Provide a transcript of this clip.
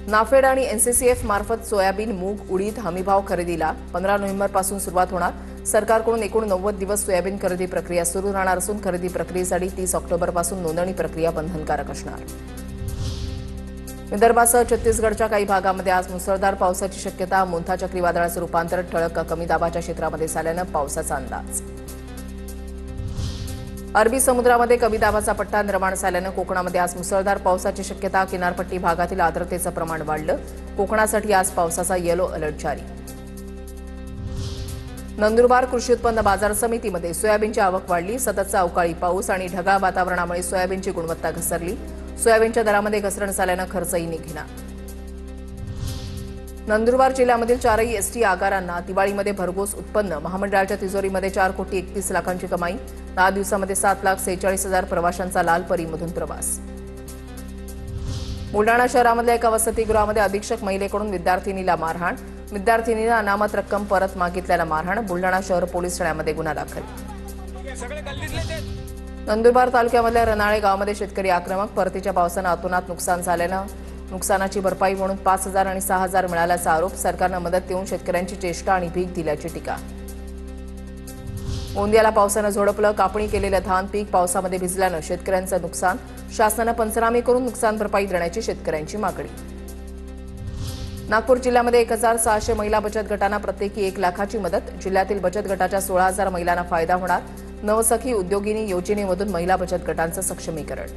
नाफेड आणि एनसीसीएफ मार्फत सोयाबीन, मूग, उडीद हमीभाव खरेदीला 15 नोव्हेंबरपासून सुरुवात होणार। सरकारकडून एकूण 90 दिवस सोयाबीन खरेदी प्रक्रिया सुरू राहणार असून खरेदी प्रक्रियेसाठी 30 ऑक्टोबरपासून नोंदणी प्रक्रिया बंधनकारक असणार। विदर्भासह छत्तीसगडच्या काही भागांमध्ये आज मुसळधार पावसाची शक्यता। मोंथा चक्रीवादळाचं रूपांतर ठळक कमी दाबाच्या क्षेत्रामध्ये झाल्यानं पावसाचा अंदाज। अरबी समुद्रामध्ये कमी दाबाचा पट्टा निर्माण झाल्यानं कोकणामध्ये आज मुसळधार पावसाची शक्यता। किनारपट्टी भागातील आर्द्रतेचं प्रमाण वाढलं। कोकणासाठी आज पावसाचा येलो अलर्ट जारी। नंदुरबार कृषी उत्पन्न बाजार समितीमध्ये सोयाबीनची आवक वाढली। सततचा अवकाळी पाऊस आणि ढगाळ वातावरणामुळे सोयाबीनची गुणवत्ता घसरली। सोयाबीनच्या दरामध्ये घसरण झाल्यानं खर्चही निघेना। नंदुरबार जिल्ह्यामधील 4ही एसटी आगारांना दिवाळीमध्ये भरघोस उत्पन्न। महामंडळाच्या तिजोरीमध्ये 4,31,00,000ची कमाई। 10 दिवसामध्ये 7,46,000 प्रवाशांचा लालपरीमधून प्रवास। बुलडाणा शहरामधल्या एका वसतिगृहामध्ये अधीक्षक महिलेकडून विद्यार्थिनीला मारहाण। विद्यार्थिनीनं अनामत रक्कम परत मागितल्याला मारहाण। बुलडाणा शहर पोलीस ठाण्यामध्ये गुन्हा दाखल। नंदुरबार तालुक्यामधल्या रनाळे गावामध्ये शेतकरी आक्रमक। परतीच्या पावसानं अतोनात नुकसान झाल्यानं नुकसानाची भरपाई म्हणून 5,000 आणि 6,000 मिळाल्याचा आरोप। सरकारनं मदत देऊन शेतकऱ्यांची चेष्टा आणि भीक दिल्याची टीका। गोंदियाला पावसानं झोडपलं। कापणी केलेलं धान पीक पावसामध्ये भिजल्यानं शेतकऱ्यांचं नुकसान। शासनानं पंचनामे करून नुकसान भरपाई देण्याची शेतकऱ्यांची मागणी। नागपूर जिल्ह्यामध्ये 1,600 महिला बचत गटांना प्रत्येकी 1 लाखाची मदत। जिल्ह्यातील बचत गटाच्या 16,000 महिलांना फायदा होणार। नवसखी उद्योगिनी योजनेमधून महिला बचत गटांचं सक्षमीकरण।